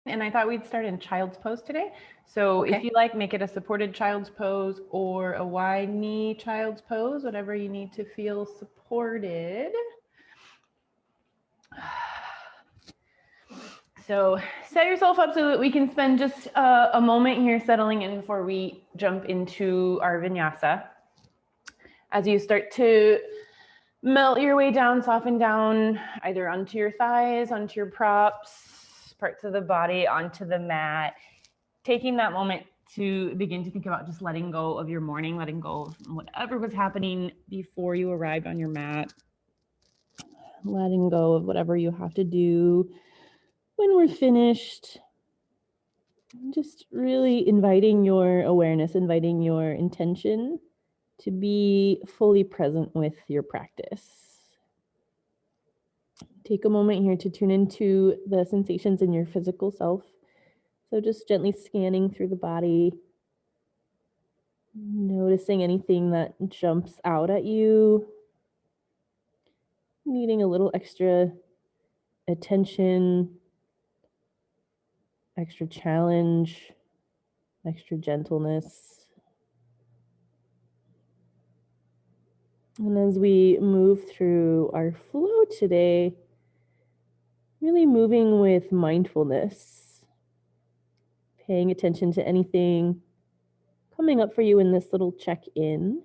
And I thought we'd start in child's pose today. So if you like, make it a supported child's pose or a wide knee child's pose, whatever you need to feel supported. So set yourself up so that we can spend just a moment here settling in before we jump into our vinyasa. As you start to melt your way down, soften down, either onto your thighs, onto your props, parts of the body, onto the mat, taking that moment to begin to think about just letting go of your morning, letting go of whatever was happening before you arrived on your mat, letting go of whatever you have to do when we're finished. Just really inviting your awareness, inviting your intention to be fully present with your practice. Take a moment here to tune into the sensations in your physical self. So just gently scanning through the body, noticing anything that jumps out at you, needing a little extra attention, extra challenge, extra gentleness. And as we move through our flow today, really moving with mindfulness, paying attention to anything coming up for you in this little check-in,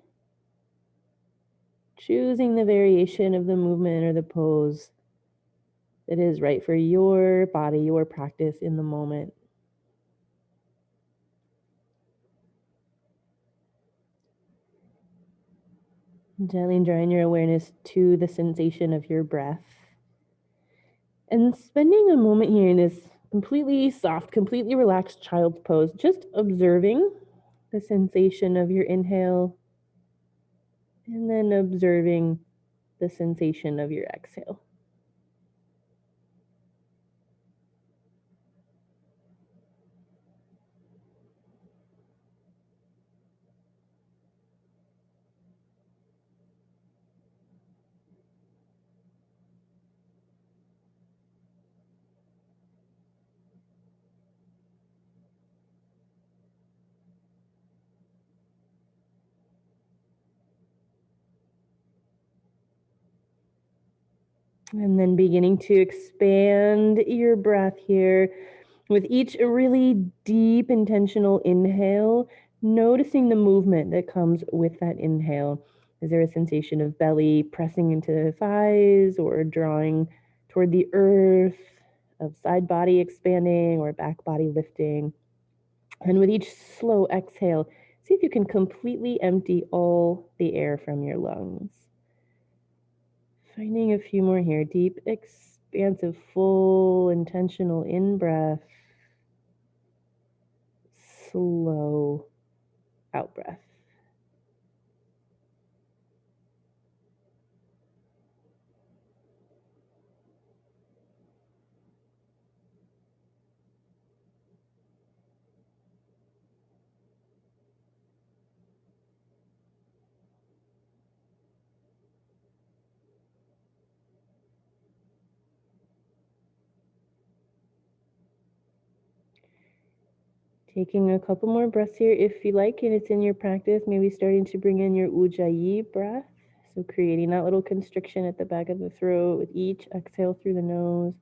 choosing the variation of the movement or the pose that is right for your body, your practice in the moment. Gently drawing your awareness to the sensation of your breath. And spending a moment here in this completely soft, completely relaxed child's pose, just observing the sensation of your inhale and then observing the sensation of your exhale. And then beginning to expand your breath here with each really deep intentional inhale, noticing the movement that comes with that inhale. Is there a sensation of belly pressing into the thighs or drawing toward the earth, of side body expanding or back body lifting? And with each slow exhale, see if you can completely empty all the air from your lungs. Finding a few more here. Deep, expansive, full, intentional in-breath. Slow out-breath. Taking a couple more breaths here if you like, and it's in your practice, maybe starting to bring in your ujjayi breath. So creating that little constriction at the back of the throat with each exhale through the nose.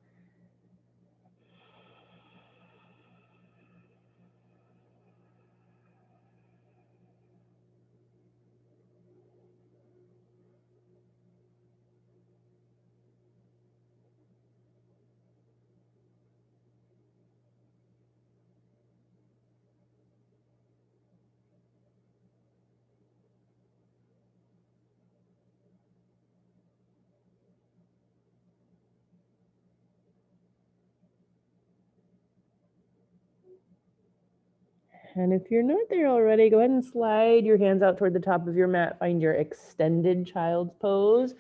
And if you're not there already, go ahead and slide your hands out toward the top of your mat. Find your extended child's pose.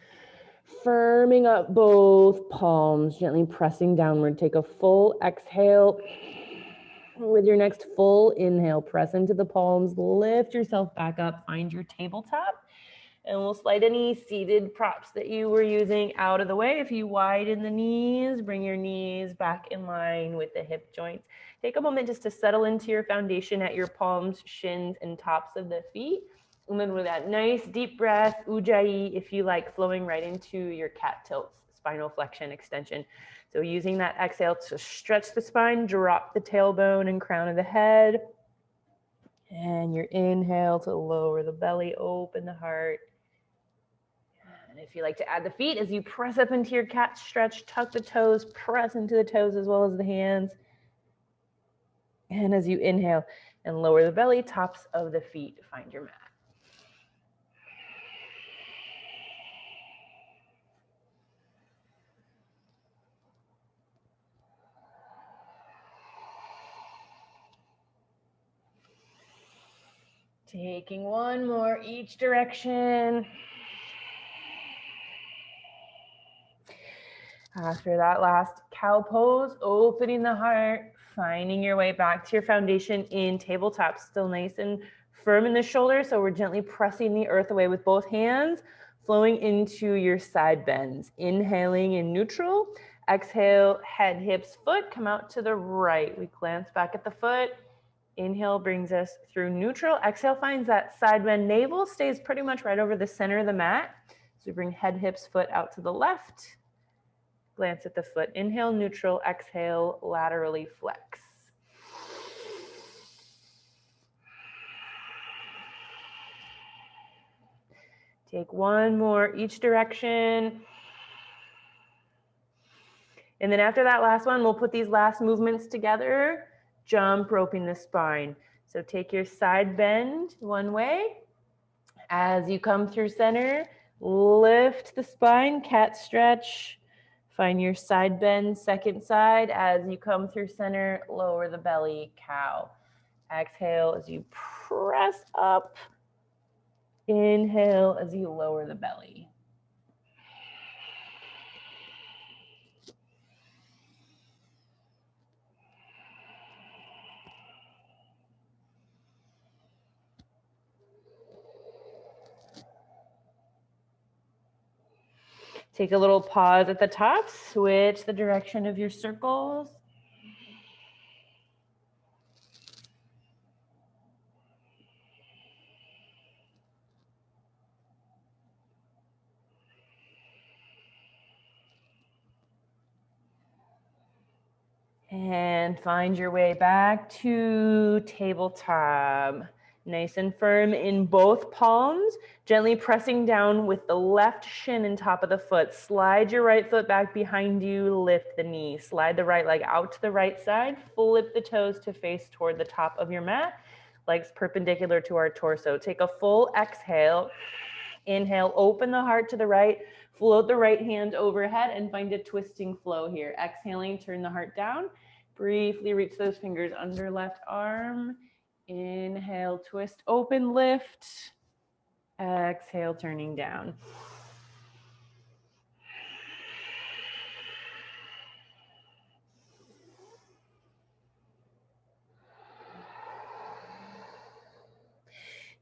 Firming up both palms, gently pressing downward. Take a full exhale. With your next full inhale, press into the palms, lift yourself back up, find your tabletop, And we'll slide any seated props that you were using out of the way. If you widen the knees, bring your knees back in line with the hip joints. Take a moment just to settle into your foundation at your palms, shins, and tops of the feet. And then with that nice deep breath, ujjayi, if you like, flowing right into your cat tilts, spinal flexion extension. So using that exhale to stretch the spine, drop the tailbone and crown of the head. And your inhale to lower the belly, open the heart. And if you like to add the feet, as you press up into your cat stretch, tuck the toes, press into the toes as well as the hands. And as you inhale and lower the belly, tops of the feet, find your mat. Taking one more each direction. After that last cow pose, opening the heart, finding your way back to your foundation in tabletop, still nice and firm in the shoulders. So we're gently pressing the earth away with both hands, flowing into your side bends. Inhaling in neutral, exhale, head, hips, foot, come out to the right. We glance back at the foot. Inhale brings us through neutral. Exhale finds that side bend. Navel stays pretty much right over the center of the mat. So we bring head, hips, foot out to the left. Glance at the foot. Inhale, neutral. Exhale, laterally flex. Take one more each direction. And then after that last one, we'll put these last movements together. Jump roping the spine. So take your side bend one way. As you come through center, lift the spine, cat stretch. Find your side bend, second side. As you come through center, lower the belly, cow. Exhale as you press up. Inhale as you lower the belly. Take a little pause at the top, switch the direction of your circles. And find your way back to tabletop. Nice and firm in both palms, gently pressing down with the left shin and top of the foot. Slide your right foot back behind you, lift the knee. Slide the right leg out to the right side, flip the toes to face toward the top of your mat, legs perpendicular to our torso. Take a full exhale. Inhale, open the heart to the right, float the right hand overhead and find a twisting flow here. Exhaling, turn the heart down. Briefly reach those fingers under left arm. Inhale, twist, open, lift. Exhale, turning down.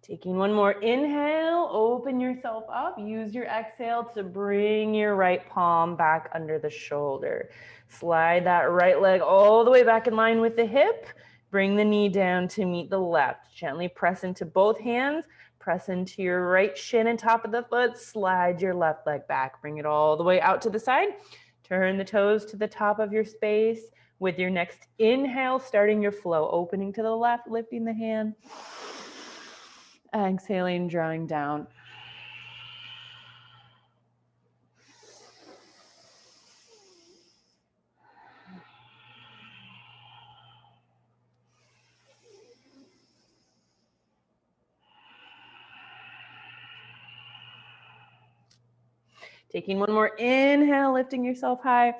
Taking one more inhale, open yourself up. Use your exhale to bring your right palm back under the shoulder. Slide that right leg all the way back in line with the hip. Bring the knee down to meet the left. Gently press into both hands. Press into your right shin and top of the foot. Slide your left leg back. Bring it all the way out to the side. Turn the toes to the top of your space. With your next inhale, starting your flow. Opening to the left, lifting the hand. Exhaling, drawing down. Taking one more inhale, lifting yourself high.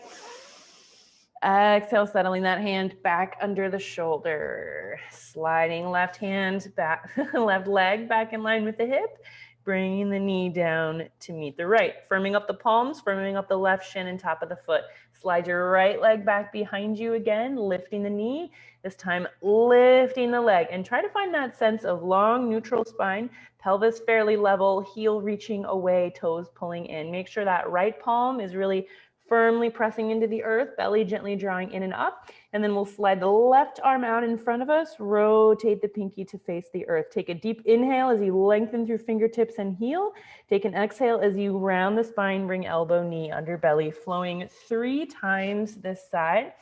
Exhale, settling that hand back under the shoulder. Sliding left hand back, left leg back in line with the hip. Bringing the knee down to meet the right. Firming up the palms, firming up the left shin and top of the foot. Slide your right leg back behind you again, lifting the knee, this time lifting the leg, and try to find that sense of long neutral spine, pelvis fairly level, heel reaching away, toes pulling in. Make sure that right palm is really firmly pressing into the earth, belly gently drawing in and up. And then we'll slide the left arm out in front of us, rotate the pinky to face the earth. Take a deep inhale as you lengthen through fingertips and heel. Take an exhale as you round the spine, bring elbow, knee, under belly, flowing 3 times this side.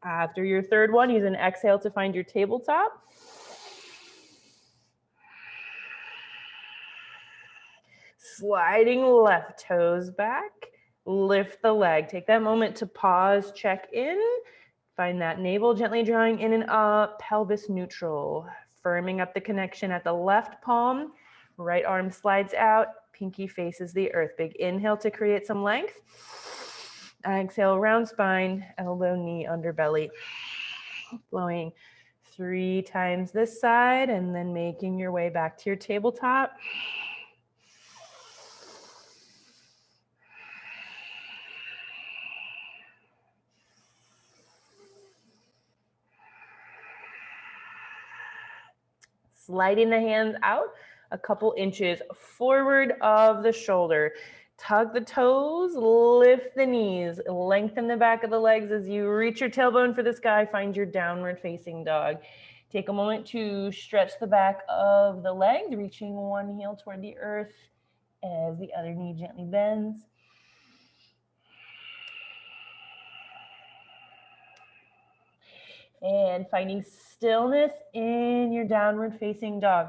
After your third one, use an exhale to find your tabletop. Sliding left toes back, lift the leg. Take that moment to pause, check in. Find that navel gently drawing in and up, pelvis neutral. Firming up the connection at the left palm. Right arm slides out, pinky faces the earth. Big inhale to create some length. Exhale, round spine, elbow, knee, underbelly. Flowing 3 times this side, and then making your way back to your tabletop. Sliding the hands out a couple inches forward of the shoulder. Tug the toes, lift the knees, lengthen the back of the legs as you reach your tailbone for the sky. Find your downward facing dog. Take a moment to stretch the back of the legs, reaching one heel toward the earth as the other knee gently bends. And finding stillness in your downward facing dog.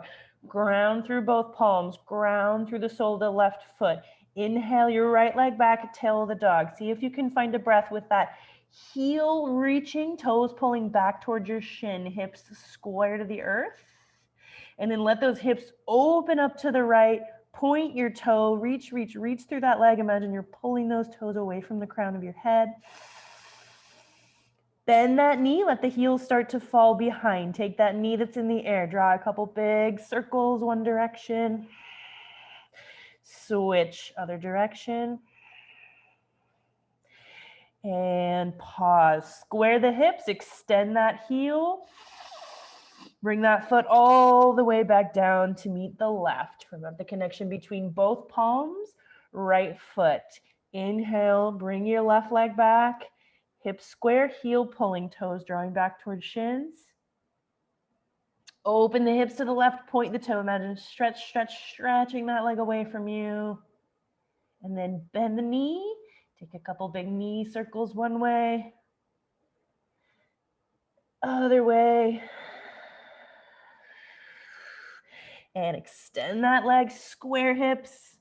Ground through both palms, ground through the sole of the left foot. Inhale your right leg back, tail of the dog. See if you can find a breath with that heel reaching, toes pulling back towards your shin, hips square to the earth. And then let those hips open up to the right, point your toe, reach through that leg. Imagine you're pulling those toes away from the crown of your head. Bend that knee, let the heels start to fall behind. Take that knee that's in the air, draw a couple big circles one direction. Switch other direction. And pause. Square the hips, extend that heel. Bring that foot all the way back down to meet the left. Remember the connection between both palms, right foot. Inhale, bring your left leg back. Hips square, heel pulling, toes drawing back towards shins. Open the hips to the left, point the toe. Imagine stretching that leg away from you. And then bend the knee. Take a couple big knee circles one way. Other way. And extend that leg, square hips.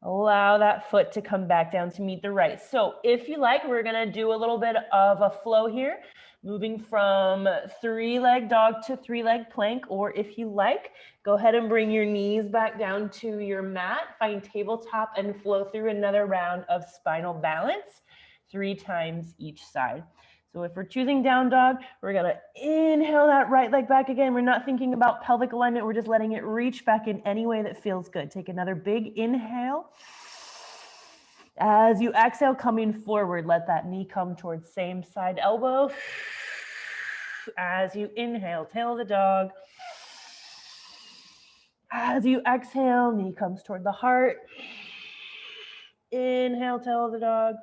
Allow that foot to come back down to meet the right. So if you like, we're gonna do a little bit of a flow here, moving from 3-leg dog to 3-leg plank, or if you like, go ahead and bring your knees back down to your mat, find tabletop and flow through another round of spinal balance, 3 times each side. So if we're choosing down dog, we're gonna inhale that right leg back again. We're not thinking about pelvic alignment. We're just letting it reach back in any way that feels good. Take another big inhale. As you exhale, coming forward, let that knee come towards same side elbow. As you inhale, tail of the dog. As you exhale, knee comes toward the heart. Inhale, tail of the dog.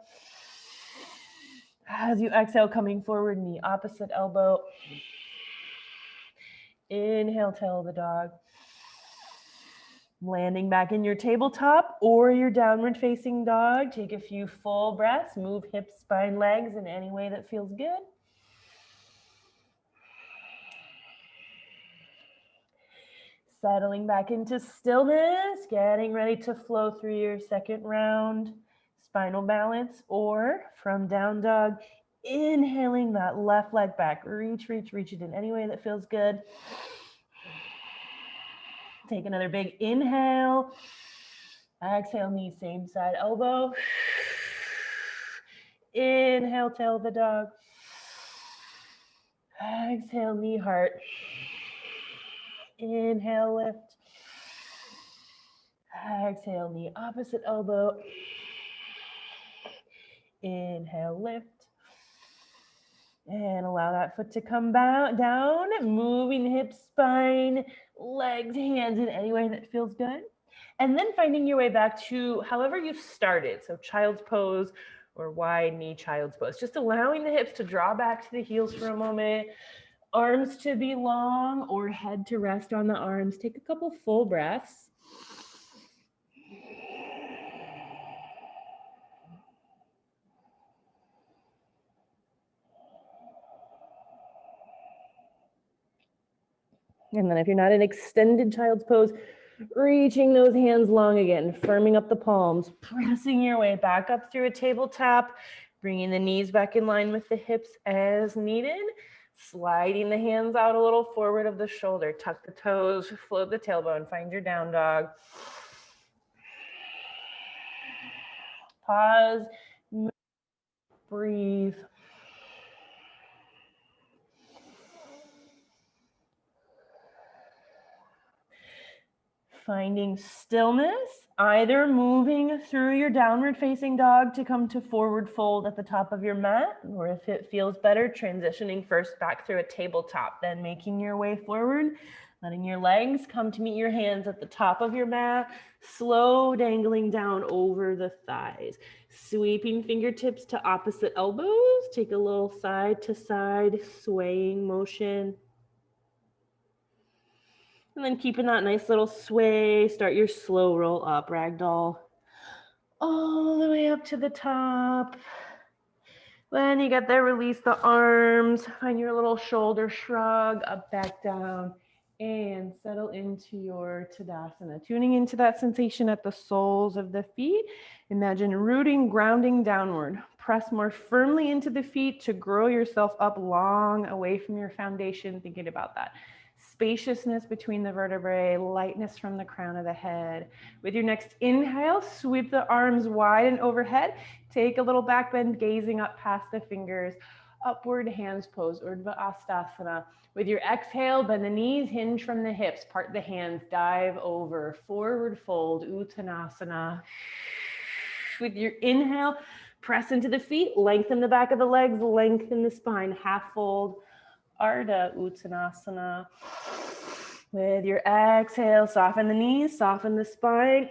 As you exhale, coming forward, knee opposite elbow. Inhale, tail of the dog. Landing back in your tabletop or your downward facing dog. Take a few full breaths. Move hips, spine, legs in any way that feels good. Settling back into stillness, getting ready to flow through your second round. Spinal balance, or from down dog, inhaling that left leg back. Reach it in any way that feels good. Take another big inhale. Exhale, knee same side elbow. Inhale, tail of the dog. Exhale, knee heart. Inhale, lift. Exhale, knee opposite elbow. Inhale, lift. And allow that foot to come down, moving hips, spine, legs, hands in any way that feels good. And then finding your way back to however you started. So child's pose or wide knee child's pose. Just allowing the hips to draw back to the heels for a moment. Arms to be long or head to rest on the arms. Take a couple full breaths. And then if you're not in extended child's pose, reaching those hands long again, firming up the palms, pressing your way back up through a table tap, bringing the knees back in line with the hips as needed, sliding the hands out a little forward of the shoulder, tuck the toes, float the tailbone, find your down dog. Pause, breathe. Finding stillness, either moving through your downward facing dog to come to forward fold at the top of your mat, or if it feels better, transitioning first back through a tabletop, then making your way forward, letting your legs come to meet your hands at the top of your mat, slow dangling down over the thighs, sweeping fingertips to opposite elbows, take a little side to side swaying motion. And then keeping that nice little sway, start your slow roll up, ragdoll, all the way up to the top. When you get there, release the arms, find your little shoulder shrug, up, back, down, and settle into your Tadasana. Tuning into that sensation at the soles of the feet. Imagine rooting, grounding downward. Press more firmly into the feet to grow yourself up long away from your foundation, thinking about that. Spaciousness between the vertebrae, lightness from the crown of the head. With your next inhale, sweep the arms wide and overhead. Take a little back bend, gazing up past the fingers. Upward hands pose, Urdhva Hastasana. With your exhale, bend the knees, hinge from the hips, part the hands, dive over, forward fold, Uttanasana. With your inhale, press into the feet, lengthen the back of the legs, lengthen the spine, half fold, Ardha Uttanasana. With your exhale, soften the knees, soften the spine.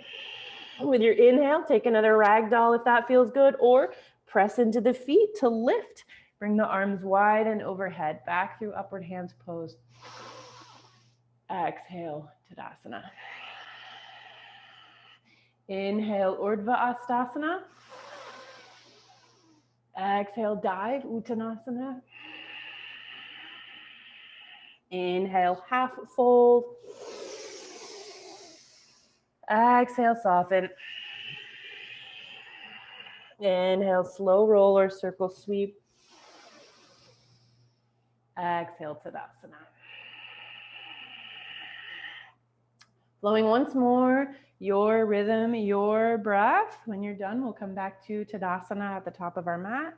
With your inhale, take another ragdoll if that feels good, or press into the feet to lift. Bring the arms wide and overhead, back through upward hands pose. Exhale, Tadasana. Inhale, Urdhva Hastasana. Exhale, dive, Uttanasana. Inhale, half fold. Exhale, soften. Inhale, slow roll or circle sweep. Exhale, Tadasana. Flowing once more, your rhythm, your breath. When you're done, we'll come back to Tadasana at the top of our mat.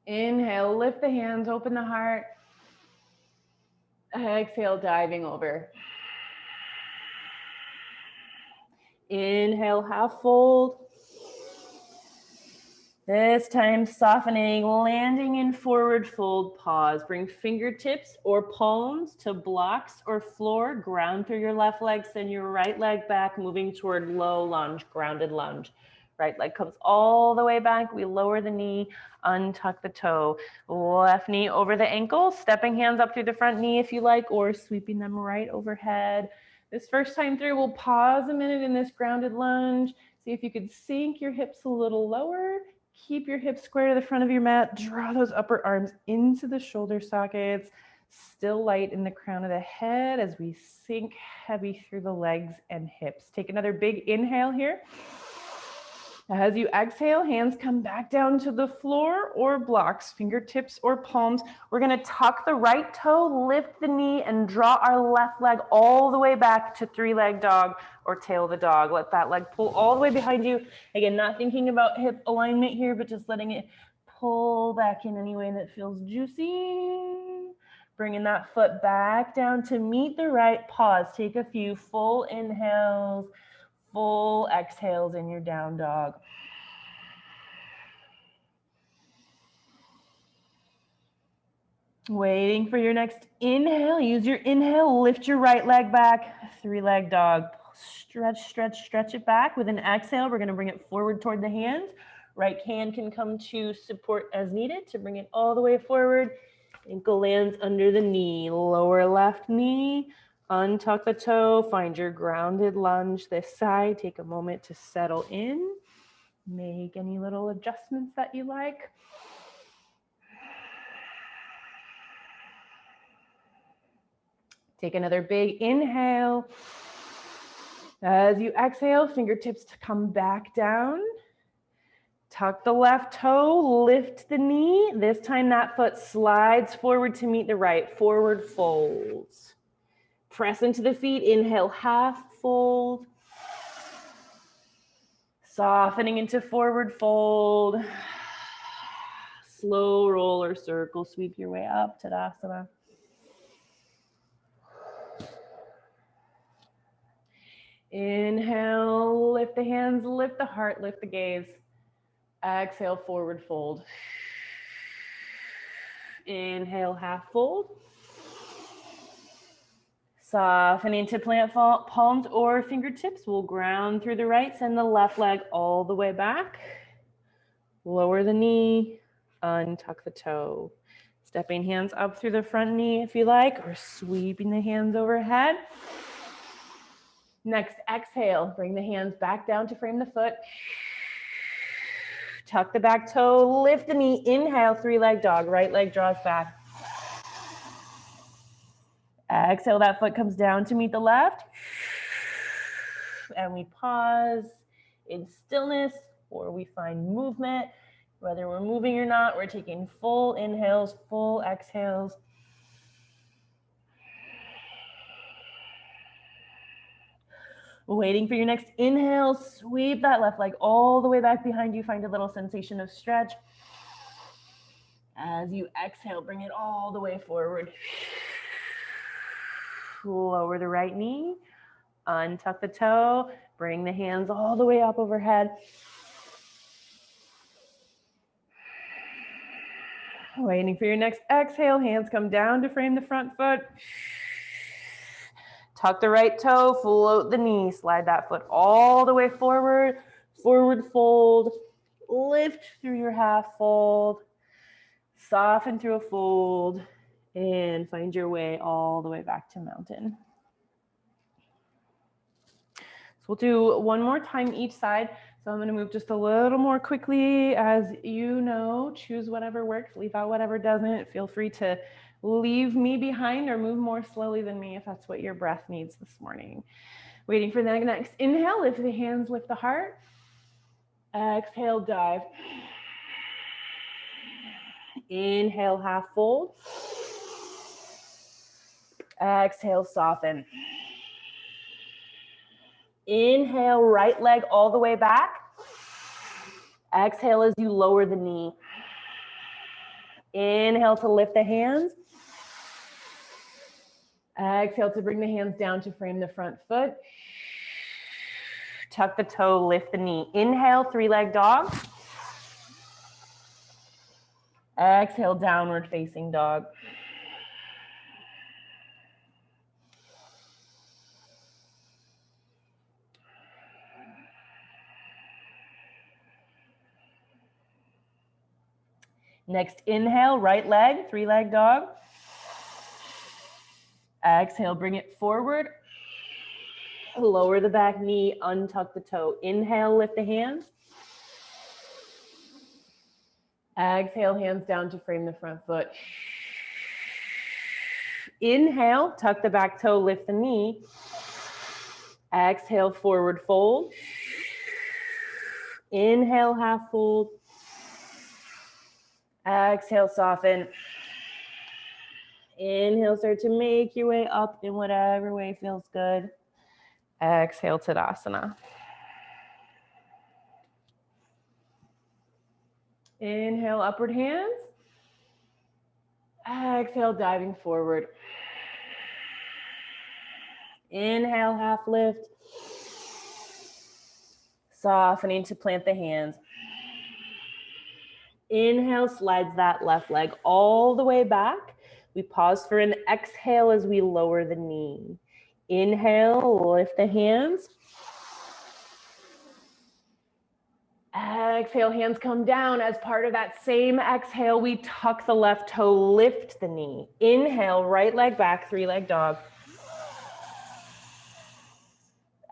Inhale, lift the hands, open the heart. Exhale, diving over. Inhale, half fold. This time softening, landing in forward fold, pause. Bring fingertips or palms to blocks or floor. Ground through your left leg, send your right leg back, moving toward low lunge, grounded lunge. Right leg comes all the way back. We lower the knee, untuck the toe. Left knee over the ankle, stepping hands up through the front knee if you like, or sweeping them right overhead. This first time through, we'll pause a minute in this grounded lunge. See if you could sink your hips a little lower. Keep your hips square to the front of your mat. Draw those upper arms into the shoulder sockets. Still light in the crown of the head as we sink heavy through the legs and hips. Take another big inhale here. As you exhale, hands come back down to the floor or blocks, fingertips or palms. We're gonna tuck the right toe, lift the knee, and draw our left leg all the way back to three-leg dog or tail the dog. Let that leg pull all the way behind you. Again, not thinking about hip alignment here, but just letting it pull back in any way that feels juicy. Bringing that foot back down to meet the right. Pause, take a few full inhales, full exhales in your down dog. Waiting for your next inhale. Use your inhale, lift your right leg back, three-leg dog. Stretch, stretch, stretch it back. With an exhale, we're gonna bring it forward toward the hands. Right hand can come to support as needed to bring it all the way forward. Ankle lands under the knee, lower left knee, untuck the toe, find your grounded lunge this side. Take a moment to settle in. Make any little adjustments that you like. Take another big inhale. As you exhale, fingertips to come back down. Tuck the left toe, lift the knee. This time that foot slides forward to meet the right. Forward folds. Press into the feet. Inhale, half fold. Softening into forward fold. Slow roll or circle. Sweep your way up, Tadasana. Inhale, lift the hands, lift the heart, lift the gaze. Exhale, forward fold. Inhale, half fold. Soften into plant palms or fingertips. We'll ground through the right, send the left leg all the way back. Lower the knee, untuck the toe. Stepping hands up through the front knee if you like, or sweeping the hands overhead. Next, exhale, bring the hands back down to frame the foot. Tuck the back toe, lift the knee, inhale, three-leg dog, right leg draws back. Exhale, that foot comes down to meet the left. And we pause in stillness, or we find movement. Whether we're moving or not, we're taking full inhales, full exhales. Waiting for your next inhale, sweep that left leg all the way back behind you. Find a little sensation of stretch. As you exhale, bring it all the way forward. Lower the right knee, untuck the toe, bring the hands all the way up overhead. Waiting for your next exhale, hands come down to frame the front foot. Tuck the right toe, float the knee, slide that foot all the way forward, forward fold, lift through your half fold, soften through a fold, and find your way all the way back to mountain. So we'll do one more time each side. So I'm going to move just a little more quickly. As you know, choose whatever works, leave out whatever doesn't. Feel free to leave me behind or move more slowly than me if that's what your breath needs this morning. Waiting for the next inhale, lift the hands, lift the heart. Exhale, dive. Inhale, half fold. Exhale, soften. Inhale, right leg all the way back. Exhale as you lower the knee. Inhale to lift the hands. Exhale to bring the hands down to frame the front foot. Tuck the toe, lift the knee. Inhale, three-leg dog. Exhale, downward facing dog. Next inhale, right leg, three-leg dog. Exhale, bring it forward. Lower the back knee, untuck the toe. Inhale, lift the hands. Exhale, hands down to frame the front foot. Inhale, tuck the back toe, lift the knee. Exhale, forward fold. Inhale, half fold. Exhale, soften. Inhale, start to make your way up in whatever way feels good. Exhale, Tadasana. Inhale, upward hands. Exhale, diving forward. Inhale, half lift. Softening to plant the hands. Inhale, slides that left leg all the way back. We pause for an exhale as we lower the knee. Inhale, lift the hands. Exhale, hands come down. As part of that same exhale, we tuck the left toe, lift the knee. Inhale, right leg back, three-leg dog.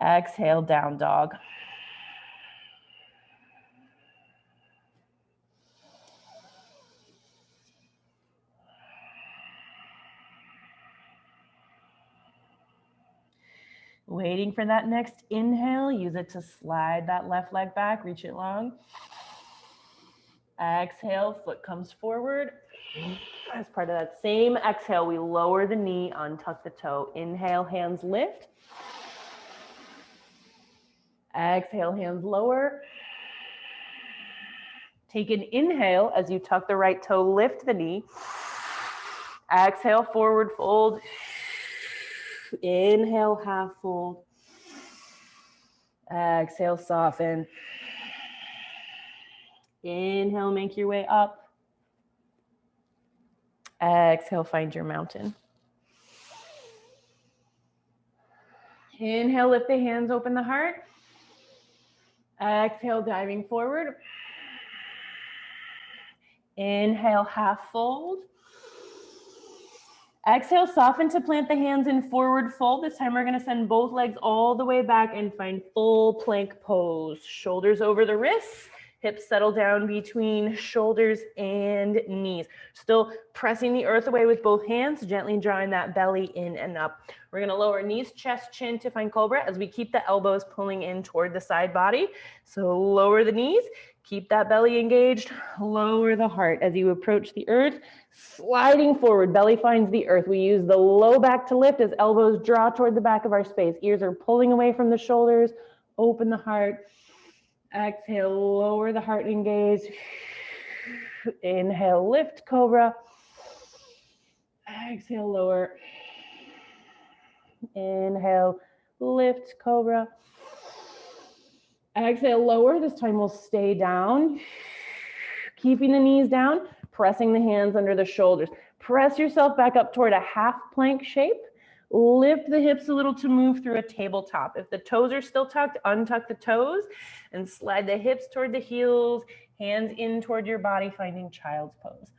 Exhale, down dog. Waiting for that next inhale, use it to slide that left leg back, reach it long. Exhale, foot comes forward. As part of that same exhale, we lower the knee, untuck the toe. Inhale, hands lift. Exhale, hands lower. Take an inhale as you tuck the right toe, lift the knee. Exhale, forward fold. Inhale, half fold. Exhale, soften. Inhale, make your way up. Exhale, find your mountain. Inhale, lift the hands, open the heart. Exhale, diving forward. Inhale, half fold. Exhale, soften to plant the hands in forward fold. This time we're going to send both legs all the way back and find full plank pose. Shoulders over the wrists, hips settle down between shoulders and knees. Still pressing the earth away with both hands, gently drawing that belly in and up. We're going to lower knees, chest, chin to find cobra as we keep the elbows pulling in toward the side body. So lower the knees, keep that belly engaged, lower the heart as you approach the earth. Sliding forward, belly finds the earth. We use the low back to lift as elbows draw toward the back of our space. Ears are pulling away from the shoulders. Open the heart. Exhale, lower the heart and gaze. Inhale, lift, cobra. Exhale, lower. Inhale, lift, cobra. Exhale, lower. This time we'll stay down. Keeping the knees down. Pressing the hands under the shoulders. Press yourself back up toward a half plank shape. Lift the hips a little to move through a tabletop. If the toes are still tucked, untuck the toes and slide the hips toward the heels, hands in toward your body, finding child's pose.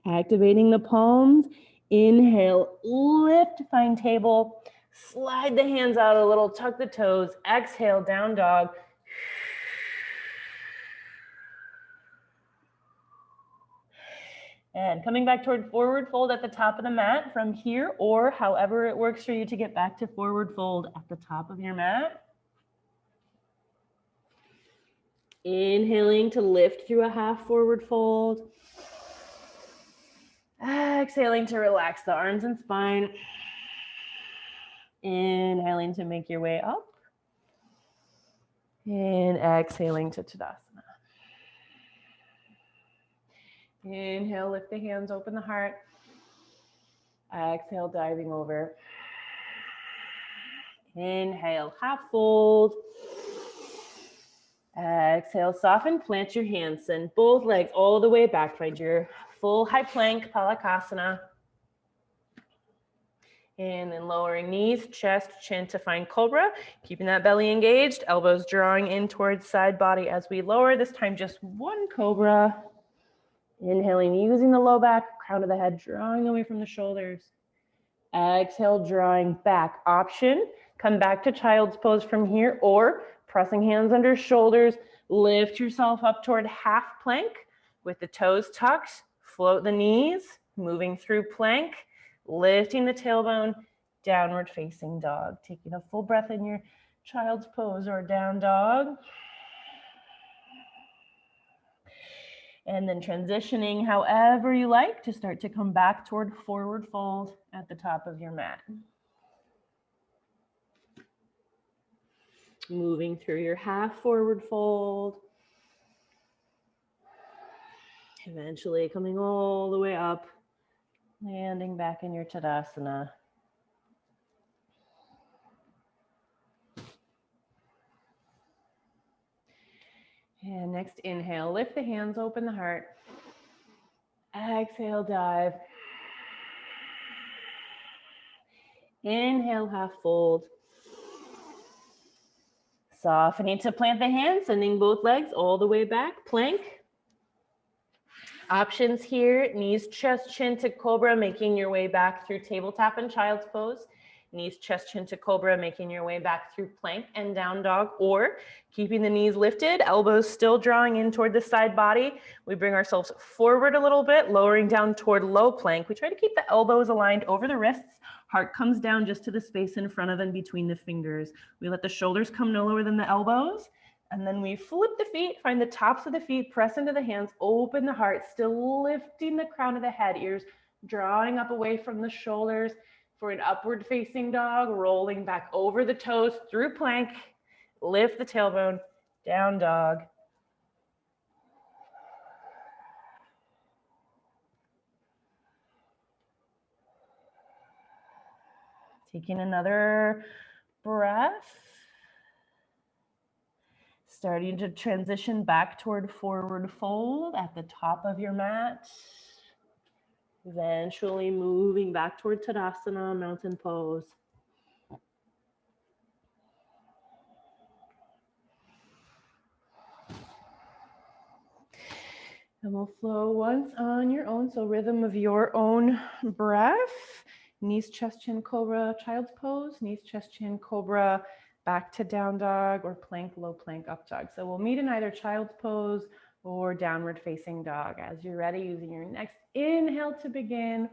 Activating the palms. Inhale, lift, find table. Slide the hands out a little, tuck the toes. Exhale, down dog. And coming back toward forward fold at the top of the mat from here, or however it works for you to get back to forward fold at the top of your mat. Inhaling to lift through a half forward fold. Exhaling to relax the arms and spine. Inhaling to make your way up. And exhaling to Tadasana. Inhale, lift the hands, open the heart. Exhale, diving over. Inhale, half fold. Exhale, soften, plant your hands. Send both legs all the way back. Find your full high plank, Palakasana. And then lowering knees, chest, chin to find cobra. Keeping that belly engaged, elbows drawing in towards side body as we lower. This time just one cobra. Inhaling, using the low back, crown of the head, drawing away from the shoulders. Exhale, drawing back. Option, come back to child's pose from here, or pressing hands under shoulders, lift yourself up toward half plank with the toes tucked, float the knees, moving through plank, lifting the tailbone, downward facing dog. Taking a full breath in your child's pose or down dog. And then transitioning however you like to start to come back toward forward fold at the top of your mat. Moving through your half forward fold. Eventually coming all the way up, landing back in your Tadasana. And next inhale, lift the hands, open the heart. Exhale, dive. Inhale, half fold. Softening to plant the hands, sending both legs all the way back, plank. Options here, knees, chest, chin to cobra, making your way back through tabletop and child's pose. Knees, chest, chin to cobra, making your way back through plank and down dog, or keeping the knees lifted, elbows still drawing in toward the side body. We bring ourselves forward a little bit, lowering down toward low plank. We try to keep the elbows aligned over the wrists. Heart comes down just to the space in front of and between the fingers. We let the shoulders come no lower than the elbows. And then we flip the feet, find the tops of the feet, press into the hands, open the heart, still lifting the crown of the head, ears drawing up away from the shoulders for an upward facing dog, rolling back over the toes through plank, lift the tailbone, down dog. Taking another breath. Starting to transition back toward forward fold at the top of your mat. Eventually moving back toward Tadasana, mountain pose. And we'll flow once on your own, so rhythm of your own breath. Knees, chest, chin, cobra, child's pose. Knees, chest, chin, cobra, back to down dog, or plank, low plank, up dog. So we'll meet in either child's pose or downward facing dog. As you're ready, using your next inhale to begin.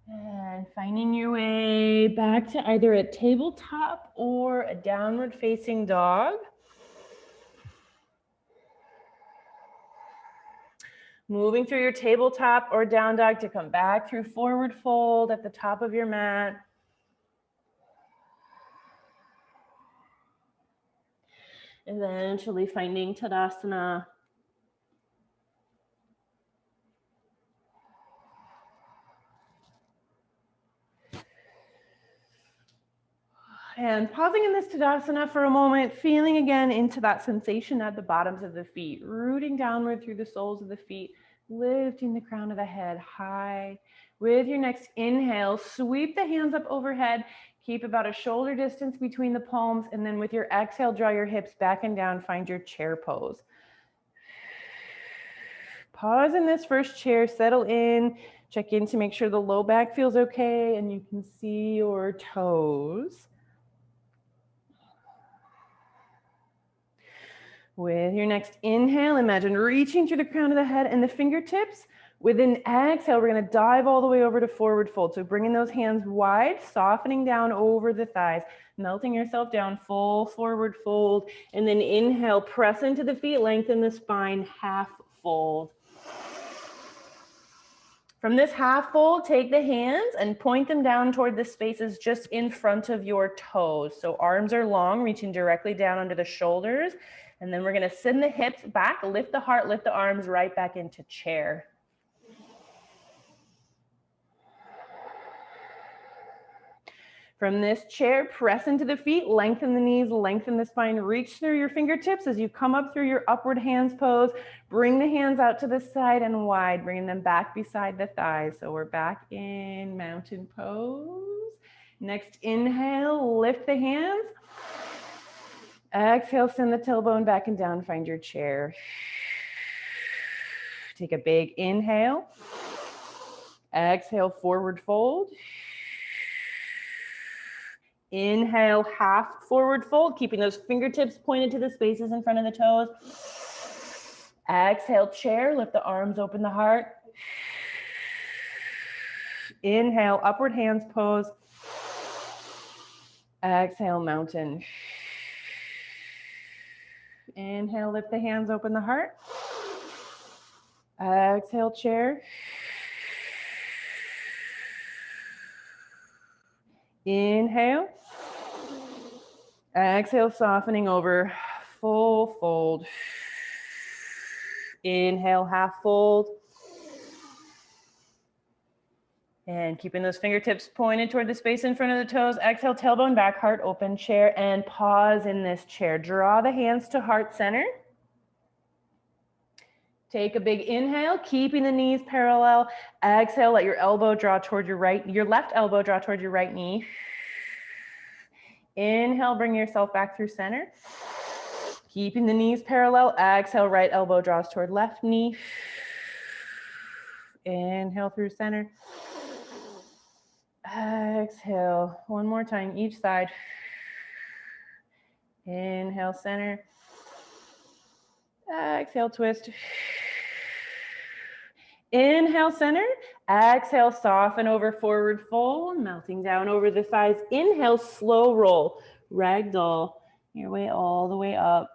And finding your way back to either a tabletop or a downward facing dog. Moving through your tabletop or down dog to come back through forward fold at the top of your mat. Eventually finding Tadasana. And pausing in this Tadasana for a moment, feeling again into that sensation at the bottoms of the feet, rooting downward through the soles of the feet, lifting the crown of the head high. With your next inhale, sweep the hands up overhead, keep about a shoulder distance between the palms, and then with your exhale, draw your hips back and down, find your chair pose. Pause in this first chair, settle in, check in to make sure the low back feels okay and you can see your toes. With your next inhale, imagine reaching through the crown of the head and the fingertips. With an exhale, we're going to dive all the way over to forward fold. So bringing those hands wide, softening down over the thighs, melting yourself down, full forward fold. And then inhale, press into the feet, lengthen the spine, half fold. From this half fold, take the hands and point them down toward the spaces just in front of your toes. So arms are long, reaching directly down under the shoulders. And then we're going to send the hips back, lift the heart, lift the arms right back into chair. From this chair, press into the feet, lengthen the knees, lengthen the spine, reach through your fingertips as you come up through your upward hands pose. Bring the hands out to the side and wide, bringing them back beside the thighs. So we're back in mountain pose. Next inhale, lift the hands. Exhale, send the tailbone back and down, find your chair. Take a big inhale. Exhale, forward fold. Inhale, half forward fold, keeping those fingertips pointed to the spaces in front of the toes. Exhale, chair, lift the arms, open the heart. Inhale, upward hands pose. Exhale, mountain. Inhale, lift the hands, open the heart. Exhale, chair. Inhale. Exhale, softening over, full fold. Inhale, half fold. And keeping those fingertips pointed toward the space in front of the toes. Exhale, tailbone back, heart open, chair, and pause in this chair. Draw the hands to heart center. Take a big inhale, keeping the knees parallel. Exhale, let your elbow draw toward your left elbow draw toward your right knee. Inhale, bring yourself back through center. Keeping the knees parallel. Exhale, right elbow draws toward left knee. Inhale through center. Exhale, one more time, each side. Inhale, center. Exhale, twist. Inhale, center. Exhale, soften over, forward fold, melting down over the thighs. Inhale, slow roll, ragdoll your way all the way up.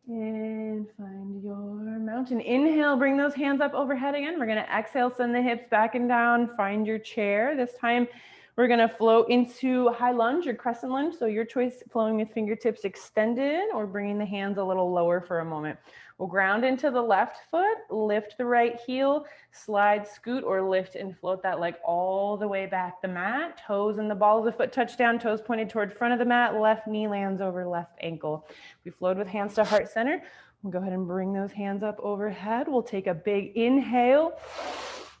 And find your mountain. Inhale, bring those hands up overhead again. We're gonna exhale, send the hips back and down, find your chair. This time, we're gonna float into high lunge or crescent lunge. So your choice, flowing with fingertips extended or bringing the hands a little lower for a moment. We'll ground into the left foot, lift the right heel, slide, scoot, or lift and float that leg all the way back the mat. Toes and the ball of the foot touch down, toes pointed toward front of the mat, left knee lands over left ankle. We float with hands to heart center. We'll go ahead and bring those hands up overhead. We'll take a big inhale.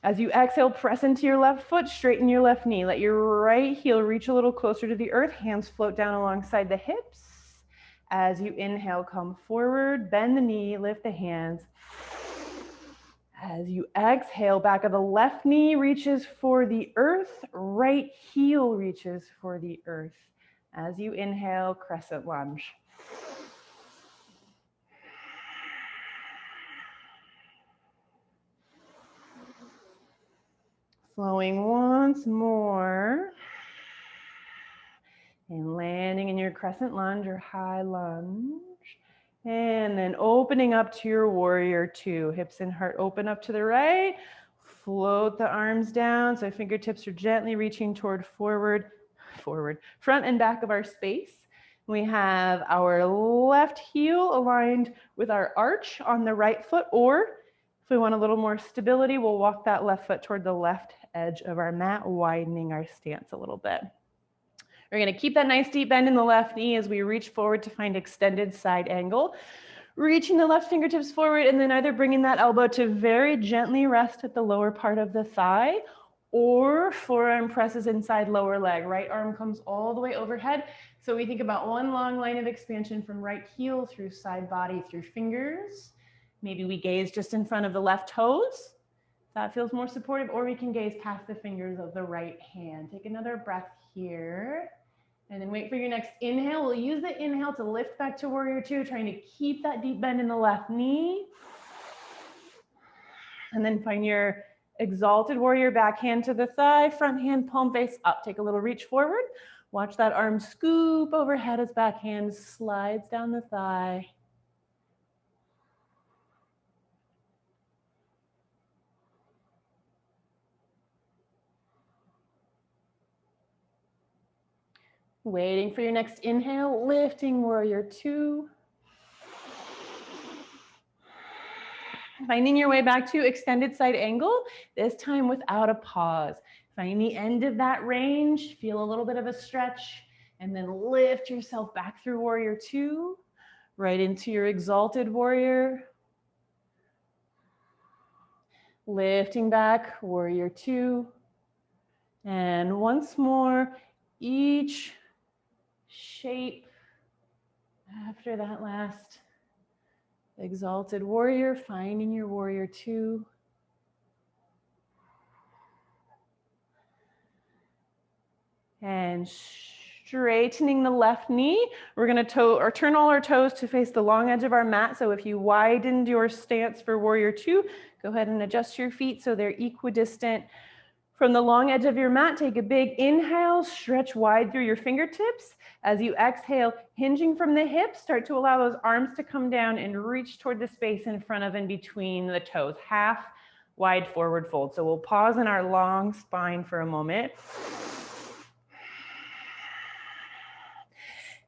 As you exhale, press into your left foot, straighten your left knee. Let your right heel reach a little closer to the earth. Hands float down alongside the hips. As you inhale, come forward, bend the knee, lift the hands. As you exhale, back of the left knee reaches for the earth, right heel reaches for the earth. As you inhale, crescent lunge. Flowing once more. And landing in your crescent lunge or high lunge. And then opening up to your warrior two. Hips and heart open up to the right. Float the arms down so fingertips are gently reaching toward forward, front and back of our space. We have our left heel aligned with our arch on the right foot, or if we want a little more stability, we'll walk that left foot toward the left edge of our mat, widening our stance a little bit. We're gonna keep that nice deep bend in the left knee as we reach forward to find extended side angle. Reaching the left fingertips forward and then either bringing that elbow to very gently rest at the lower part of the thigh, or forearm presses inside lower leg. Right arm comes all the way overhead. So we think about one long line of expansion from right heel through side body through fingers. Maybe we gaze just in front of the left toes. That feels more supportive, or we can gaze past the fingers of the right hand. Take another breath here. And then wait for your next inhale. We'll use the inhale to lift back to warrior two, trying to keep that deep bend in the left knee. And then find your exalted warrior, back hand to the thigh, front hand palm face up. Take a little reach forward. Watch that arm scoop overhead as back hand slides down the thigh. Waiting for your next inhale, lifting warrior two. Finding your way back to extended side angle, this time without a pause. Find the end of that range, feel a little bit of a stretch, and then lift yourself back through warrior two, right into your exalted warrior. Lifting back, warrior two. And once more, each shape after that last exalted warrior, finding your warrior two. And straightening the left knee. We're going to turn all our toes to face the long edge of our mat. So if you widened your stance for warrior two, go ahead and adjust your feet so they're equidistant from the long edge of your mat. Take a big inhale, stretch wide through your fingertips. As you exhale, hinging from the hips, start to allow those arms to come down and reach toward the space in front of and between the toes. Half wide forward fold. So we'll pause in our long spine for a moment.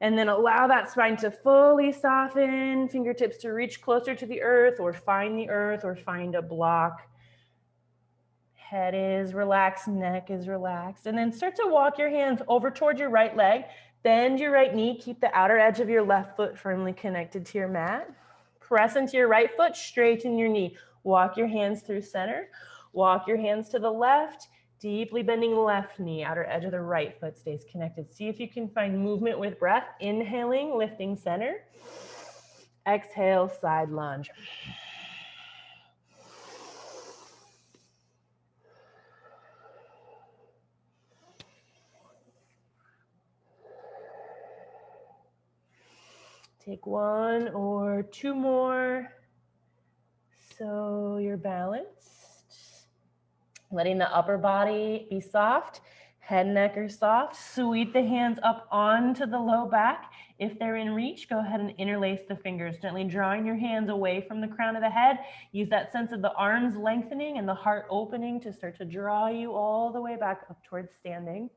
And then allow that spine to fully soften, fingertips to reach closer to the earth or find a block. Head is relaxed, neck is relaxed. And then start to walk your hands over toward your right leg. Bend your right knee, keep the outer edge of your left foot firmly connected to your mat. Press into your right foot, straighten your knee. Walk your hands through center. Walk your hands to the left. Deeply bending the left knee, outer edge of the right foot stays connected. See if you can find movement with breath. Inhaling, lifting center. Exhale, side lunge. Take one or two more so you're balanced. Letting the upper body be soft, head and neck are soft. Sweep the hands up onto the low back. If they're in reach, go ahead and interlace the fingers, gently drawing your hands away from the crown of the head. Use that sense of the arms lengthening and the heart opening to start to draw you all the way back up towards standing.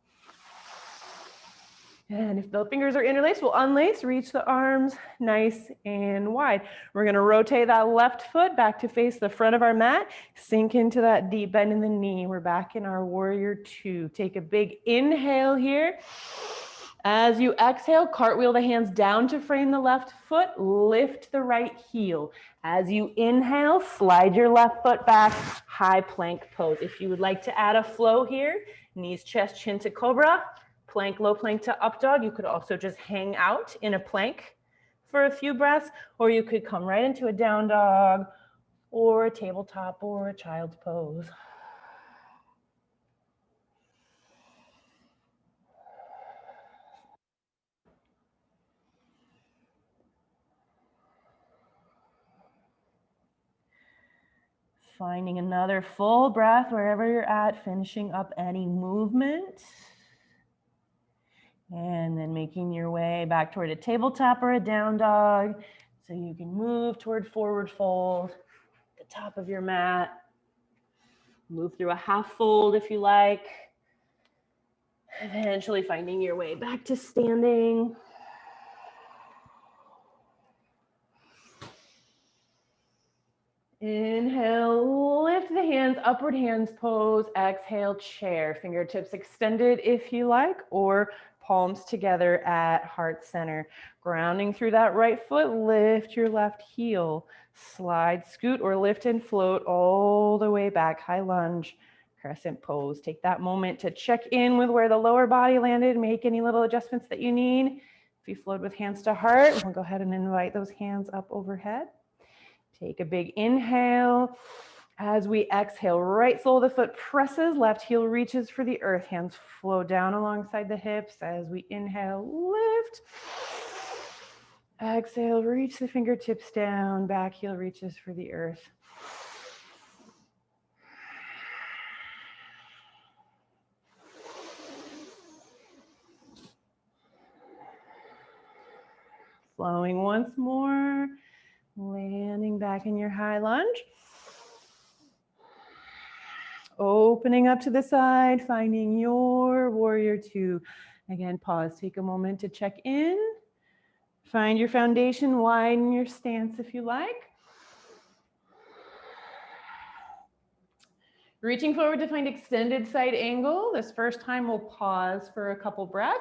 And if the fingers are interlaced, we'll unlace, reach the arms nice and wide. We're gonna rotate that left foot back to face the front of our mat, sink into that deep bend in the knee. We're back in our warrior two. Take a big inhale here. As you exhale, cartwheel the hands down to frame the left foot, lift the right heel. As you inhale, slide your left foot back, high plank pose. If you would like to add a flow here, knees, chest, chin to cobra, plank, low plank to up dog. You could also just hang out in a plank for a few breaths, or you could come right into a down dog or a tabletop or a child's pose. Finding another full breath wherever you're at, finishing up any movement. And then making your way back toward a tabletop or a down dog. So you can move toward forward fold, the top of your mat. Move through a half fold if you like. Eventually finding your way back to standing. Inhale, lift the hands, upward hands pose. Exhale, chair. Fingertips extended if you like, or palms together at heart center. Grounding through that right foot, lift your left heel. Slide, scoot, or lift and float all the way back. High lunge, crescent pose. Take that moment to check in with where the lower body landed. Make any little adjustments that you need. If you float with hands to heart, we'll go ahead and invite those hands up overhead. Take a big inhale. As we exhale, right sole of the foot presses, left heel reaches for the earth. Hands flow down alongside the hips. As we inhale, lift. Exhale, reach the fingertips down. Back heel reaches for the earth. Flowing once more. Landing back in your high lunge. Opening up to the side, finding your warrior two. Again, pause, take a moment to check in. Find your foundation, widen your stance if you like. Reaching forward to find extended side angle. This first time we'll pause for a couple breaths.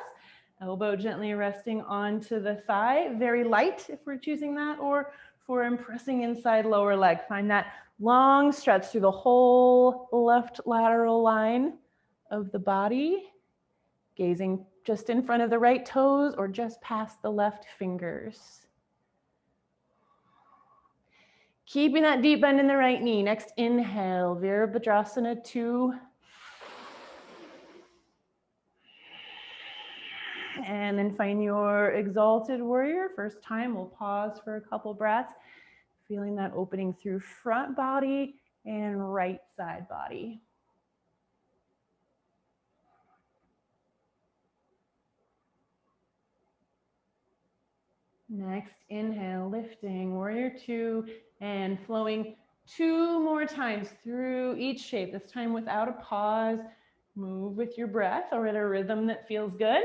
Elbow gently resting onto the thigh, very light if we're choosing that, or for impressing inside lower leg. Find that long stretch through the whole left lateral line of the body, gazing just in front of the right toes or just past the left fingers. Keeping that deep bend in the right knee. Next inhale, Virabhadrasana 2. And then find your exalted warrior. First time, we'll pause for a couple breaths. Feeling that opening through front body and right side body. Next inhale, lifting, warrior 2, and flowing 2 more times through each shape, this time without a pause. Move with your breath or at a rhythm that feels good.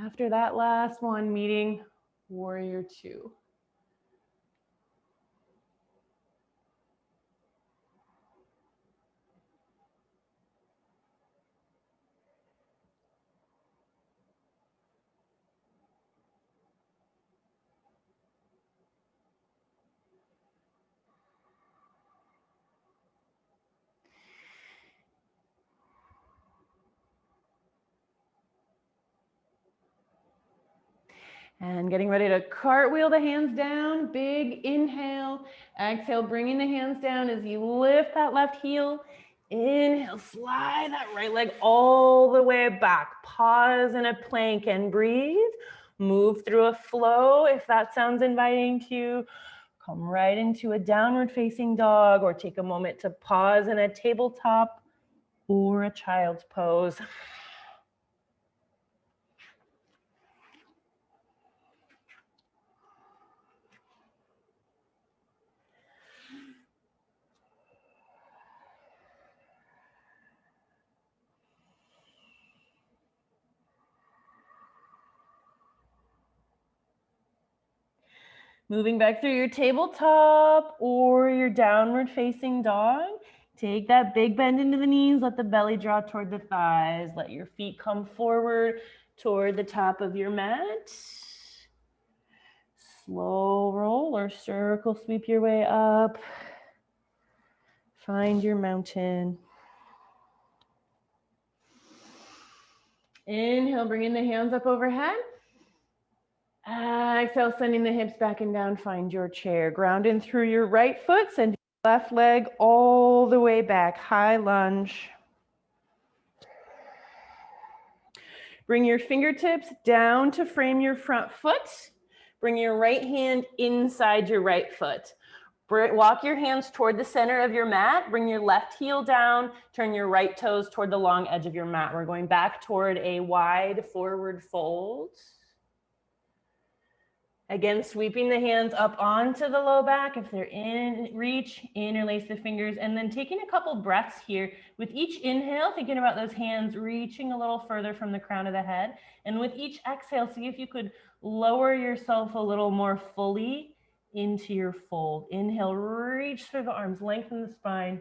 After that last one, meeting warrior 2. And getting ready to cartwheel the hands down, big inhale, exhale, bringing the hands down as you lift that left heel. Inhale, slide that right leg all the way back. Pause in a plank and breathe. Move through a flow if that sounds inviting to you. Come right into a downward facing dog or take a moment to pause in a tabletop or a child's pose. Moving back through your tabletop or your downward facing dog. Take that big bend into the knees, let the belly draw toward the thighs. Let your feet come forward toward the top of your mat. Slow roll or circle sweep your way up. Find your mountain. Inhale, bringing the hands up overhead. Exhale, sending the hips back and down. Find your chair. Ground in through your right foot. Send your left leg all the way back. High lunge. Bring your fingertips down to frame your front foot. Bring your right hand inside your right foot. Walk your hands toward the center of your mat. Bring your left heel down. Turn your right toes toward the long edge of your mat. We're going back toward a wide forward fold. Again, sweeping the hands up onto the low back. If they're in reach, interlace the fingers, and then taking a couple breaths here. With each inhale, thinking about those hands reaching a little further from the crown of the head. And with each exhale, see if you could lower yourself a little more fully into your fold. Inhale, reach through the arms, lengthen the spine.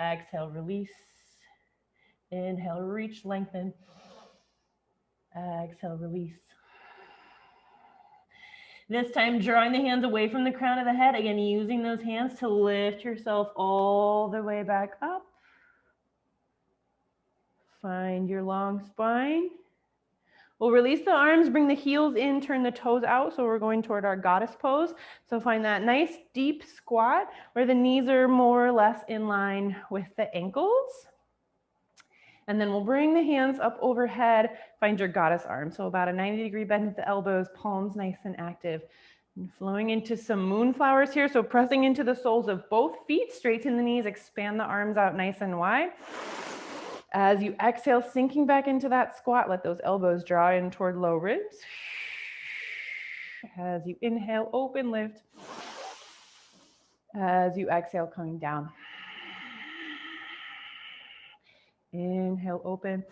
Exhale, release. Inhale, reach, lengthen. Exhale, release. This time, drawing the hands away from the crown of the head. Again, using those hands to lift yourself all the way back up. Find your long spine. We'll release the arms, bring the heels in, turn the toes out. So we're going toward our goddess pose. So find that nice deep squat where the knees are more or less in line with the ankles. And then we'll bring the hands up overhead, find your goddess arm. So about a 90-degree bend at the elbows, palms nice and active. And flowing into some moonflowers here. So pressing into the soles of both feet, straighten the knees, expand the arms out nice and wide. As you exhale, sinking back into that squat, let those elbows draw in toward low ribs. As you inhale, open, lift. As you exhale, coming down. Inhale, open.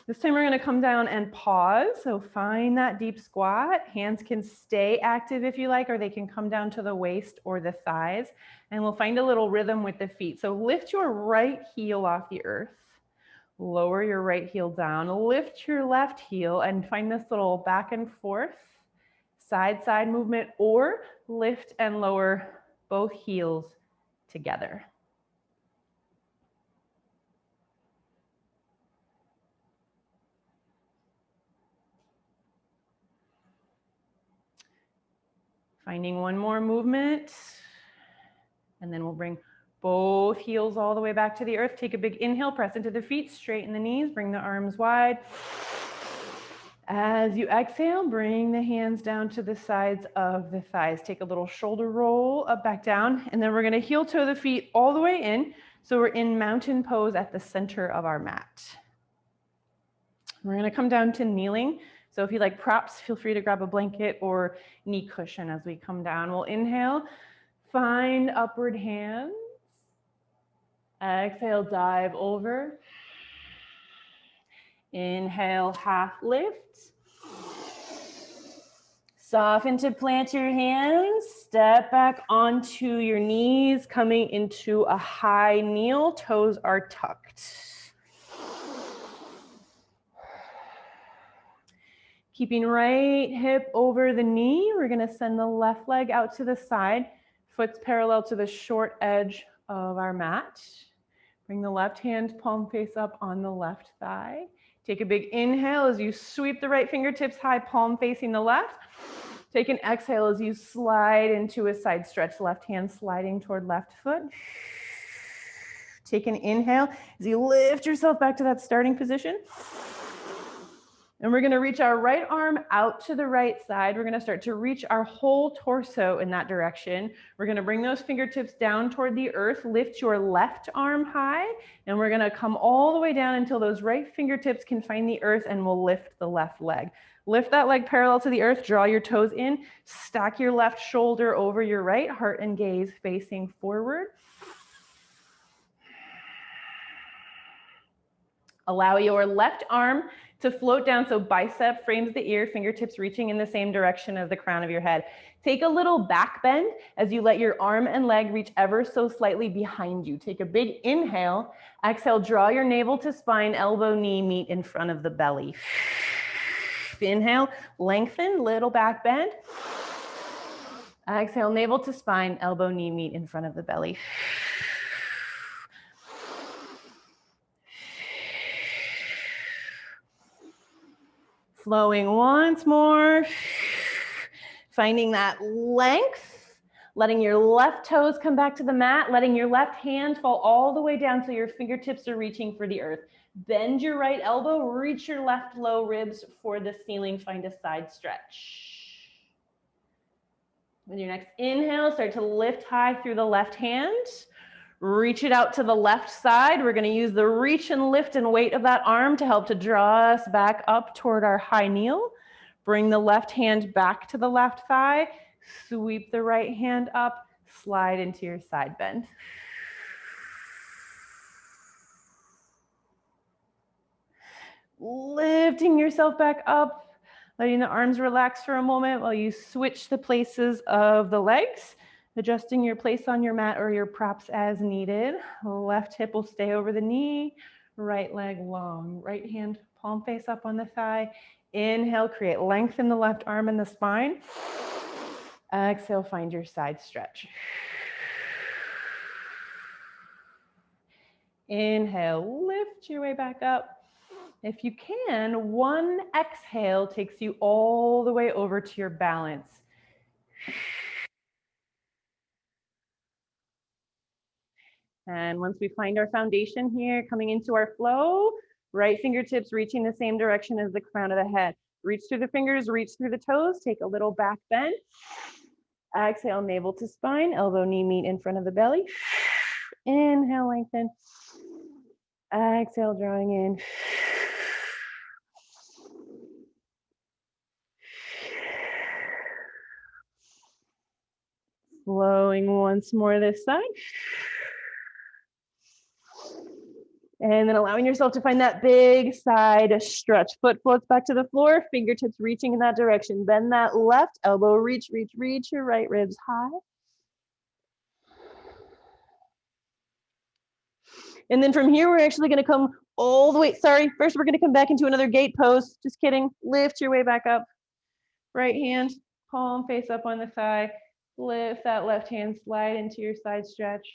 This time we're gonna come down and pause. So find that deep squat. Hands can stay active if you like, or they can come down to the waist or the thighs. And we'll find a little rhythm with the feet. So lift your right heel off the earth. Lower your right heel down. Lift your left heel and find this little back and forth, side movement, or lift and lower both heels together. Finding one more movement, and then we'll bring both heels all the way back to the earth. Take a big inhale, press into the feet, straighten the knees, bring the arms wide. As you exhale, bring the hands down to the sides of the thighs. Take a little shoulder roll up, back down, and then we're gonna heel toe the feet all the way in. So we're in mountain pose at the center of our mat. We're gonna come down to kneeling. So if you like props, feel free to grab a blanket or knee cushion as we come down. We'll inhale, find upward hands. Exhale, dive over. Inhale, half lift. Soften to plant your hands. Step back onto your knees, coming into a high kneel. Toes are tucked. Keeping right hip over the knee, we're gonna send the left leg out to the side. Foot's parallel to the short edge of our mat. Bring the left hand palm face up on the left thigh. Take a big inhale as you sweep the right fingertips high, palm facing the left. Take an exhale as you slide into a side stretch, left hand sliding toward left foot. Take an inhale as you lift yourself back to that starting position. And we're gonna reach our right arm out to the right side. We're gonna start to reach our whole torso in that direction. We're gonna bring those fingertips down toward the earth, lift your left arm high, and we're gonna come all the way down until those right fingertips can find the earth, and we'll lift the left leg. Lift that leg parallel to the earth, draw your toes in, stack your left shoulder over your right, heart and gaze facing forward. Allow your left arm to float down, so bicep frames the ear, fingertips reaching in the same direction as the crown of your head. Take a little back bend as you let your arm and leg reach ever so slightly behind you. Take a big inhale. Exhale, draw your navel to spine, elbow, knee meet in front of the belly. Inhale, lengthen, little back bend. Exhale, navel to spine, elbow, knee meet in front of the belly. Flowing once more, finding that length, letting your left toes come back to the mat, letting your left hand fall all the way down so your fingertips are reaching for the earth. Bend your right elbow, reach your left low ribs for the ceiling, find a side stretch. With your next inhale, start to lift high through the left hand. Reach it out to the left side. We're going to use the reach and lift and weight of that arm to help to draw us back up toward our high kneel. Bring the left hand back to the left thigh. Sweep the right hand up. Slide into your side bend. Lifting yourself back up, letting the arms relax for a moment while you switch the places of the legs. Adjusting your place on your mat or your props as needed. Left hip will stay over the knee, right leg long. Right hand, palm face up on the thigh. Inhale, create length in the left arm and the spine. Exhale, find your side stretch. Inhale, lift your way back up. If you can, one exhale takes you all the way over to your balance. And once we find our foundation here, coming into our flow, right fingertips reaching the same direction as the crown of the head. Reach through the fingers, reach through the toes, take a little back bend. Exhale, navel to spine, elbow, knee meet in front of the belly. Inhale, lengthen. Exhale, drawing in. Flowing once more this side. And then allowing yourself to find that big side stretch. Foot floats back to the floor, fingertips reaching in that direction. Bend that left elbow, reach, reach, reach your right ribs high. And then from here, we're actually gonna come all the way, sorry, first we're gonna come back into another gate pose. Just kidding, lift your way back up. Right hand, palm face up on the thigh. Lift that left hand, slide into your side stretch.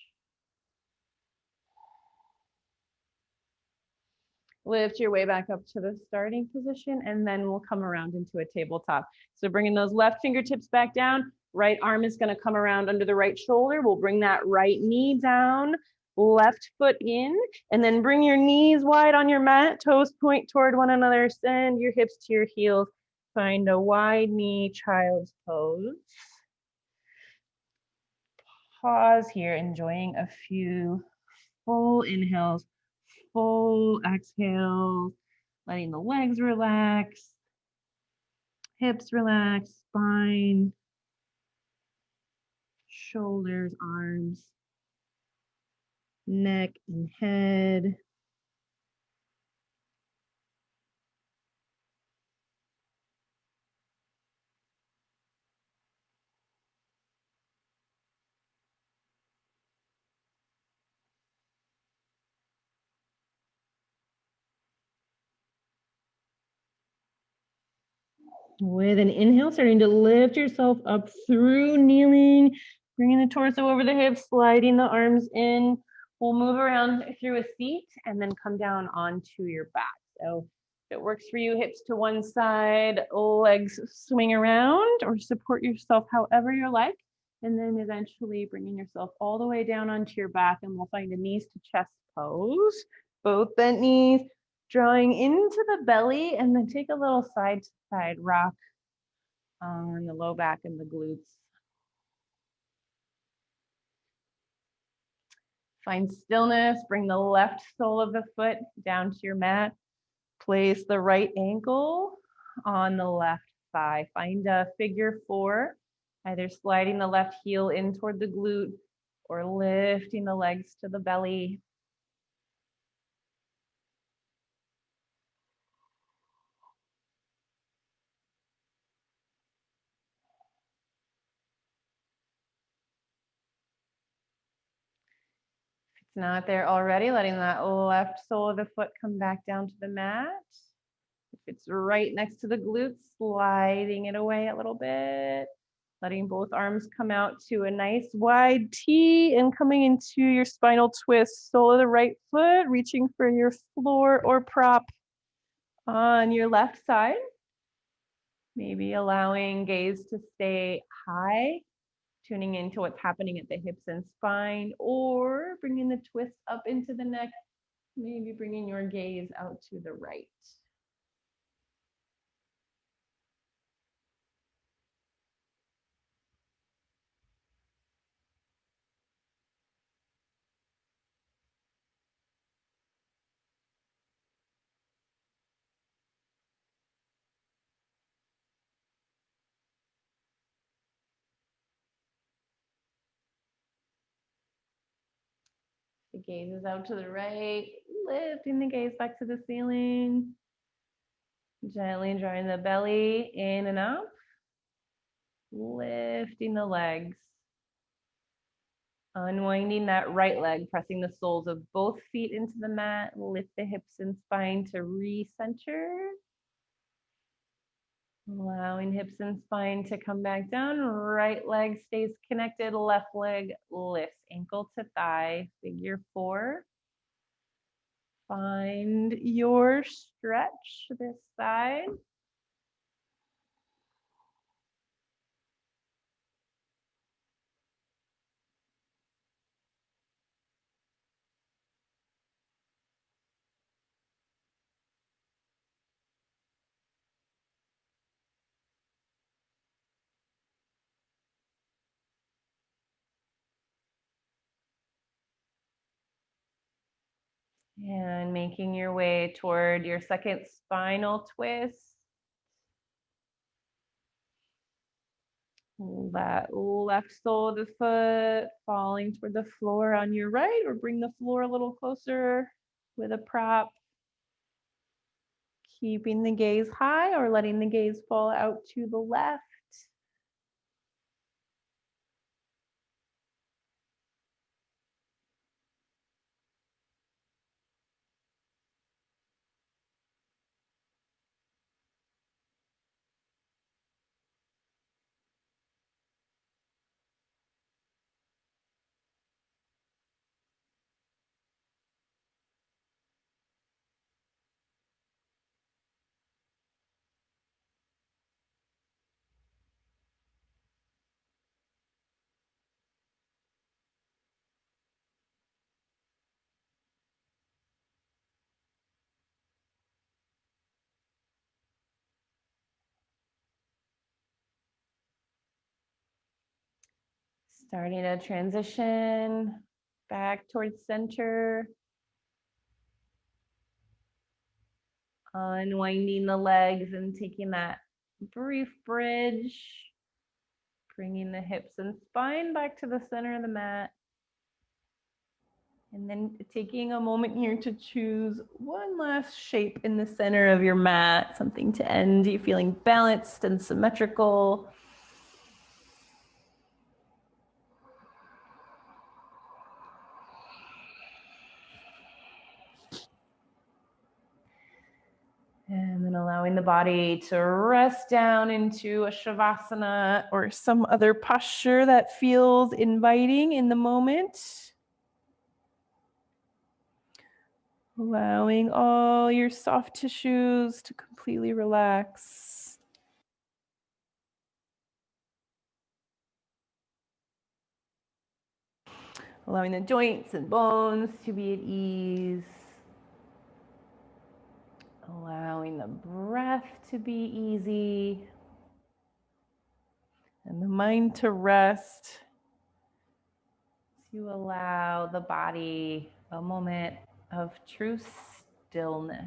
Lift your way back up to the starting position, and then we'll come around into a tabletop. So bringing those left fingertips back down, right arm is gonna come around under the right shoulder. We'll bring that right knee down, left foot in, and then bring your knees wide on your mat, toes point toward one another, send your hips to your heels. Find a wide knee child's pose. Pause here, enjoying a few full inhales, full exhales, letting the legs relax, hips relax, spine, shoulders, arms, neck and head. With an inhale, starting to lift yourself up through kneeling, bringing the torso over the hips, sliding the arms in. We'll move around through a seat and then come down onto your back. So if it works for you, hips to one side, legs swing around, or support yourself however you like. And then eventually bringing yourself all the way down onto your back, and we'll find a knees to chest pose. Both bent knees, drawing into the belly, and then take a little side to side rock on the low back and the glutes. Find stillness, bring the left sole of the foot down to your mat. Place the right ankle on the left thigh. Find a figure four, either sliding the left heel in toward the glute or lifting the legs to the belly. If it's not there already, letting that left sole of the foot come back down to the mat. If it's right next to the glutes, sliding it away a little bit. Letting both arms come out to a nice wide T and coming into your spinal twist. Sole of the right foot, reaching for your floor or prop on your left side. Maybe allowing gaze to stay high, tuning into what's happening at the hips and spine, or bringing the twist up into the neck, maybe bringing your gaze out to the right. The gaze is out to the right, lifting the gaze back to the ceiling. Gently drawing the belly in and up, lifting the legs. Unwinding that right leg, pressing the soles of both feet into the mat. Lift the hips and spine to recenter. Allowing hips and spine to come back down. Right leg stays connected, left leg lifts. Ankle to thigh, figure four. Find your stretch this side. And making your way toward your second spinal twist. That left sole of the foot falling toward the floor on your right, or bring the floor a little closer. with a prop. Keeping the gaze high or letting the gaze fall out to the left. Starting to transition back towards center. Unwinding the legs and taking that brief bridge. Bringing the hips and spine back to the center of the mat. And then taking a moment here to choose one last shape in the center of your mat, something to end you feeling balanced and symmetrical. And then allowing the body to rest down into a shavasana or some other posture that feels inviting in the moment. Allowing all your soft tissues to completely relax. Allowing the joints and bones to be at ease. Allowing the breath to be easy. And the mind to rest. To allow the body a moment of true stillness.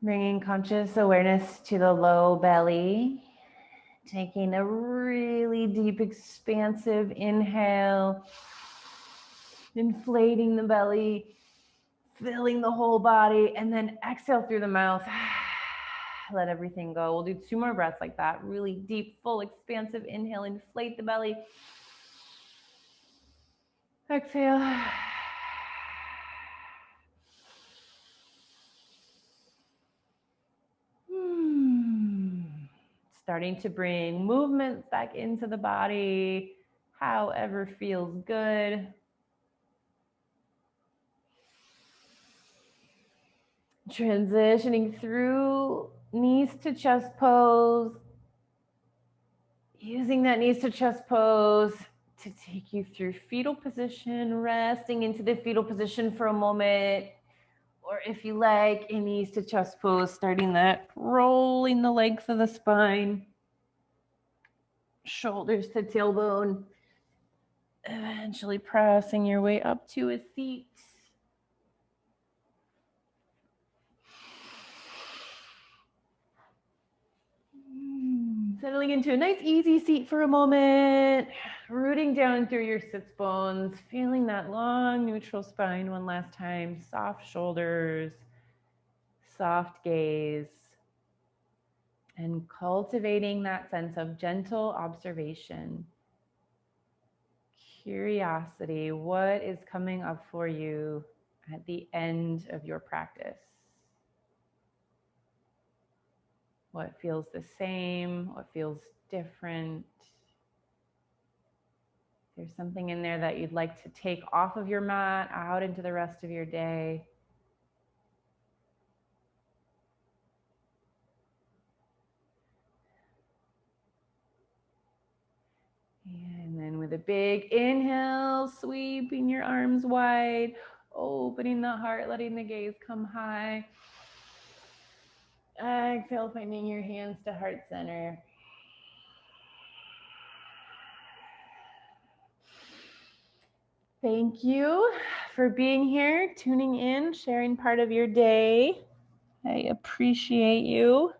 Bringing conscious awareness to the low belly. Taking a really deep, expansive inhale. Inflating the belly. Filling the whole body. And then exhale through the mouth. Let everything go. We'll do 2 more breaths like that. Really deep, full, expansive inhale. Inflate the belly. Exhale. Starting to bring movements back into the body, however feels good. Transitioning through knees to chest pose. Using that knees to chest pose to take you through fetal position, resting into the fetal position for a moment. Or if you like, a knees to chest pose, starting that, rolling the length of the spine. Shoulders to tailbone. Eventually pressing your way up to a seat. Settling into a nice easy seat for a moment, rooting down through your sits bones, feeling that long neutral spine one last time, soft shoulders, soft gaze, and cultivating that sense of gentle observation, curiosity. What is coming up for you at the end of your practice? What feels the same? What feels different? There's something in there that you'd like to take off of your mat out into the rest of your day. And then with a big inhale, sweeping your arms wide, opening the heart, letting the gaze come high. Exhale, finding your hands to heart center. Thank you for being here, tuning in, sharing part of your day. I appreciate you.